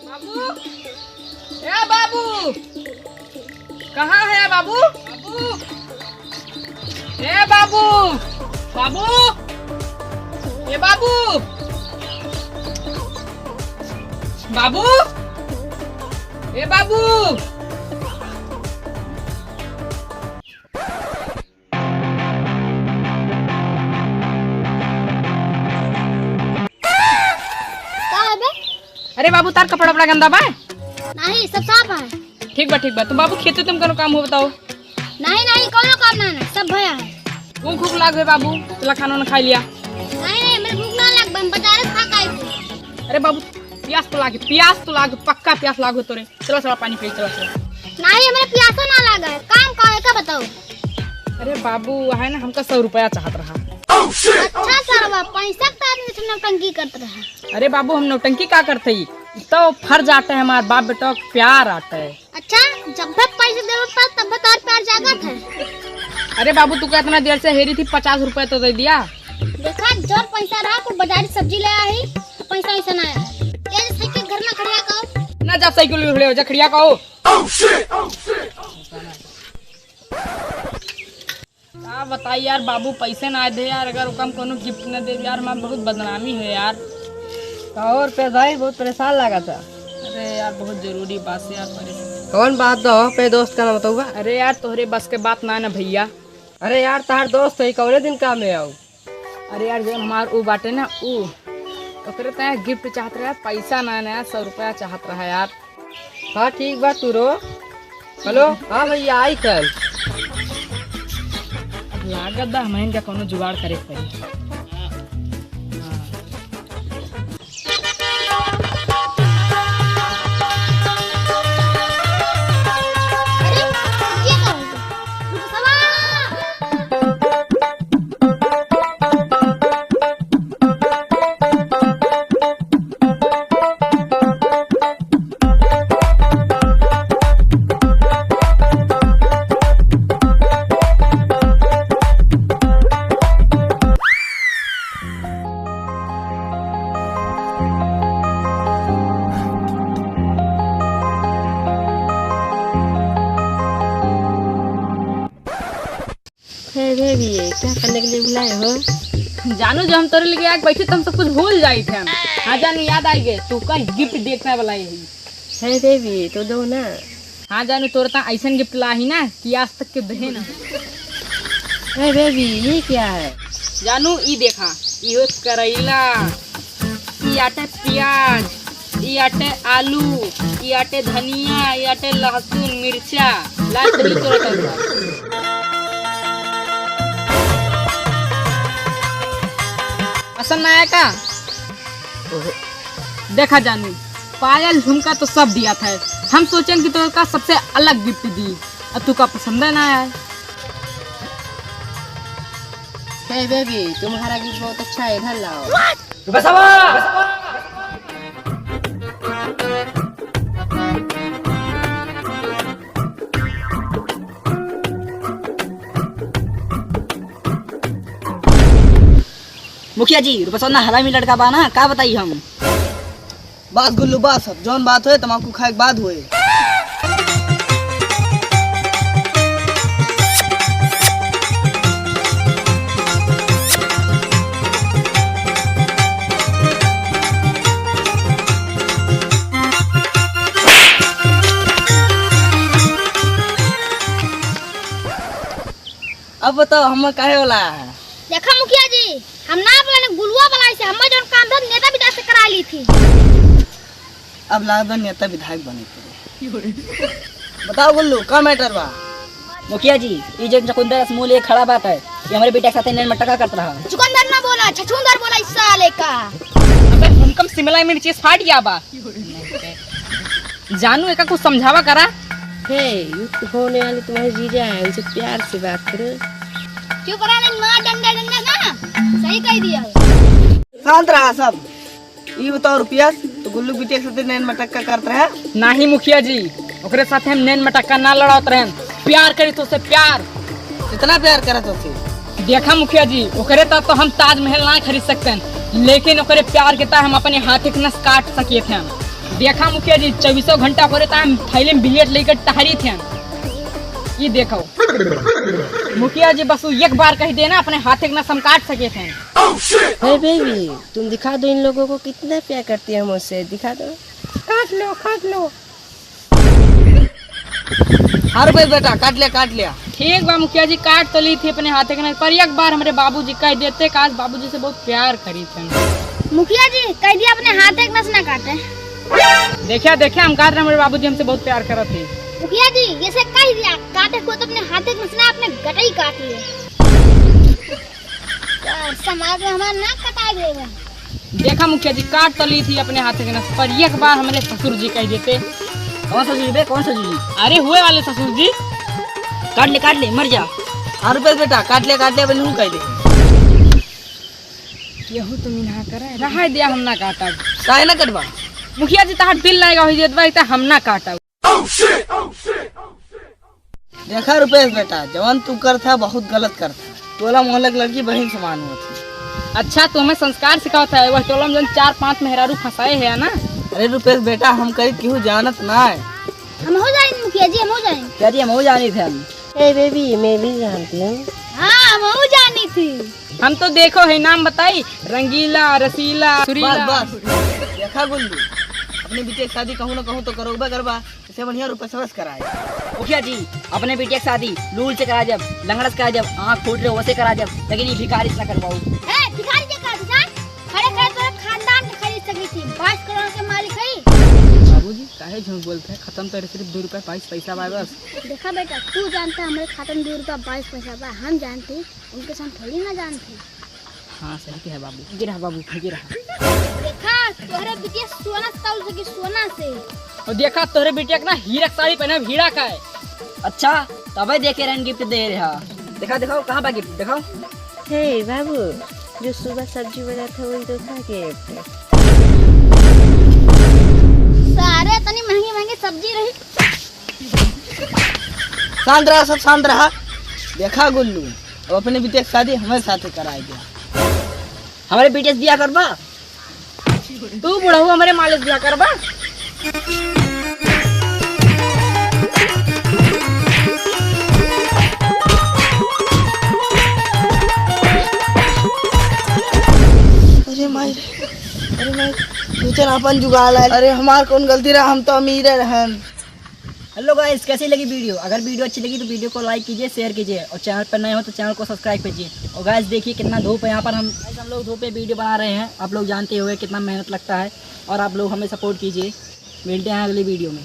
बाबू, ए बाबू, कहाँ है बाबू? बाबू, ए बाबू, बाबू, ए बाबू, बाबू, ए बाबू। अरे बाबू तार कपड़ा बड़ा गंदा बा। नहीं सब साफ है। ठीक बा तो बाबू खेते तुम कनो काम हो बताओ। नहीं कोनो काम नहीं सब भया है। तुम भूख लाग है बाबू, चला खाना ना खा लिया। नहीं मेरे भूख ना लग, हम बाजार से खा के आए थे। अरे बाबू प्यास तो लागे पक्का प्यास लागो तोरे। चलो पानी पी चलो। नहीं मेरे प्यासा ना लगा है, काम का है का बताओ। अरे बाबू है ना हमका 100 रुपया चाहत रहा। अच्छा सरवा पैसा का आदमी से नौटंकी करते रहा। अरे बाबू हम नौटंकी का करते ही तो फर्ज आते है हमारे बाप बेटा प्यार आता है। अच्छा जब भी पैसे जरूरत पड़ा तब तार प्यार जागत है। अरे बाबू तू क्या इतना देर से हेरी थी, 50 रुपए तो दे दिया। देखा जोर पैसा रहा को बाजार सब्जी ले आई, पैसा ऐसा ना आया। ये साइकिल घर में खड़िया कहो ना, जा साइकिल में खड़े हो जा, खड़िया कहो। क्या बताइए यार बाबू, पैसे ना दे यार, अगर हम कोनो गिफ्ट न दे यार हमारा बहुत बदनामी है यार। और पे भाई बहुत परेशान लगा था। अरे यार बहुत जरूरी बात से यार परेशान। कौन बात दो पे दोस्त का नाम बताऊंगा। अरे यार तोहरे बस के बात ना भैया। अरे यार तार दोस्त है, कौने दिन काम में आओ। अरे यार जो हमार ऊ बाटे ना ऊ ओकरे तय गिफ्ट चाहत रहा, पैसा ना 100 रुपया चाहत रहा यार। हाँ ठीक बात तू रो। हेलो हाँ भैया आई कल। लागत बा हमें क्या कोनो जुगाड़ करे पड़ी। बेबी क्या करने के लिए बुलाए हो? जानू जो हम तोरे लिए आके बैठे तो हम सब कुछ भूल जाए थे। हाँ जानू याद आई गए, तू का गिफ्ट देखने वाला है बेबी तो दो ना। हाँ जानू तोरे ता ऐसा गिफ्ट ला ही ना कि आज तक के दहे ना। बेबी ये क्या है? जानू ई देखा, ये करेला, ये आटे प्याज, ये आटे आलू, ये आटे धनिया, ये आटे लहसुन मिर्चा ला पसंद आया का? देखा जानू पायल झुमका तो सब दिया था, हम सोचें कि तो का सबसे अलग गिफ्ट दी और तू का पसंद है ना आया। हे बेबी तुम्हारा गिफ्ट बहुत अच्छा है, इधर लाओ। मुखिया जी रुपसन्ना हरामी लड़का बाना का बताई हम। बात गुल्लू बात सब जौन बात होए तमाकू खाए के बाद होए। अब बताओ हम काहे वाला है? देखा मुखिया जी हम ना बोले गुलुआ वाला से हम जोन काम था नेता विधायक से करा ली थी। अब लागत नेता विधायक बने पड़े। बताओ गुल्लू का मैटर बा? मुखिया जी ये जो चकुंदर समूह एक खड़ा बात है, ये हमारे बेटे के साथ नैन मटका करता रहा। चुकंदर ना बोला छछुंदर बोला इस साले का। अबे हमकम शिमला मिर्ची फाट गया बा। जानू एका कुछ समझावा करा। हे युक्त होने वाले तुम्हारे जीजा है, उनसे प्यार से बात करो। चुप रहा नहीं मां डंडा डंडा ना सही कह दिया। शांत रहा सब। ये बताओ रुपया तो गुल्लू बिटिया के साथ नैन मटक्का करता है? नहीं मुखिया जी ओकरे साथ हम नैन मटक्का ना लड़ात रहे, प्यार करी तो से प्यार। इतना प्यार करा तो फिर देखा मुखिया जी ओकरे तब तो हम ताजमहल ना खरीद सकते हैं, लेकिन ओकरे प्यार के ता हम अपने हाथे के नस काट सकिए थे। देखा मुखिया जी 24 घंटा करे ता हम थैले में ब्लेड लेकर टहरी थे। ये देखो मुखिया जी बस एक बार कह देना अपने हाथे के नस हम काट सके थे। हे बेबी, तुम दिखा दो इन लोगों को कितना प्यार करती है मुझसे, दिखा दो। काट लो काट लो। हाँ रुपये बेटा, काट लिया। ठीक बा मुखिया जी, काट तो ली थी अपने हाथे के नस, पर एक बार हमारे बाबूजी कह देते कि आज बाबूजी से बहुत प्यार करी थे। मुखिया जी कह दिया अपने हाथ एक नस ना काटे। देखिए हम काट रहे, हमारे बाबूजी हमसे बहुत प्यार करत थे। मुखिया जी जैसे कह दिया काटे को तो अपने हाथ एक नस ना अपने गटई काट लिए। यार समाज में हमारा नाक कटा देगा। देखा मुखिया जी काट तो ली थी अपने हाथे के नस, पर एक बार हमारे ससुर जी कह देते। कौन सा जी बे, कौन सा जी? अरे हुए वाले ससुर जी। काट ले मर जा। हाँ रुपये बेटा, काट लिया बलून कह दे। यहू तो मिना करे रहा दिया हम ना काटा। काहे ना कटवा? मुखिया जी तार दिल लगेगा हो जेतबा त हम ना काटा। देखा रुपये बेटा, जवान तू कर था बहुत गलत कर था। टोला मोहल्ला की लड़की बहन समान हुआ थी। अच्छा तो हमें संस्कार सिखाता है, वह टोला में 4-5 मेहरारू फंसाए है ना। अरे रुपये बेटा, हम कहीं क्यों जानत ना है। हम हो जाएंगे मुखिया जी, हम हो जाएंगे। क्या जी, हम हो जानी थे हम। ए बेबी, मैं भी जानती हूँ। हाँ हम हो जानी थी। हम तो देखो है नाम बताई, रंगीला रसीला सुरीला। बस देखा गुल्लू, अपनी बेटी की शादी कहूँ ना कहूँ तो करोगे करवा, इससे बढ़िया रुपये सबस कराए। मुखिया जी अपने बेटिया की शादी लूल से करा जब, लंगड़स करा जब, आँख फूट रहे वैसे करा जब, लेकिन ये भिखारी से ना करवाओ। भिखारी के का दुकान खड़े खड़े तो खानदान के खरीद सकी थी। 22 करोड़ के मालिक है। बाबूजी काहे झूठ बोलते हैं, खत्म तो सिर्फ 2 रुपए 22 पैसा बा बस। देखा बेटा, तू जानता हमारे खाते में 2 रुपया 22 पैसा बा, हम जानते उनके साथ थोड़ी ना जानते। हाँ सही है बाबू, गिरा बाबू गिरा। देखा तोहरे बिटिया सोना तौल सकी, सोना से। और देखा तोहरे बिटिया का ना हीरा साड़ी पहना हीरा का है। अच्छा तब देखे रहन गिफ्ट दे रहा। दिखाओ कहाँ बा गिफ्ट, दिखाओ। हे बाबू, जो सुबह सब्जी बना था वही तो था गिफ्ट। सारे इतनी महंगी महंगी सब्जी रही। शांत रहा। देखा गुल्लू, अब अपने बेटे की शादी हमारे साथ कराई दिया। हमारे बेटे से बिया करबा? तू बुढ़ऊ हमारे मालिक दिया करबा। अरे माई, फ्यूचर अपन जुगाड़ है। अरे हमार कौन गलती रहा, हम तो अमीर रहन। हेलो गाइस, कैसी लगी वीडियो? अगर वीडियो अच्छी लगी तो वीडियो को लाइक कीजिए, शेयर कीजिए, और चैनल पर नए हो तो चैनल को सब्सक्राइब कीजिए। और गाइस देखिए कितना धूप है यहाँ पर, हम लोग धूप पे वीडियो बना रहे हैं। आप लोग जानते हुए कितना मेहनत लगता है, और आप लोग हमें सपोर्ट कीजिए। मिलते हैं अगली वीडियो में।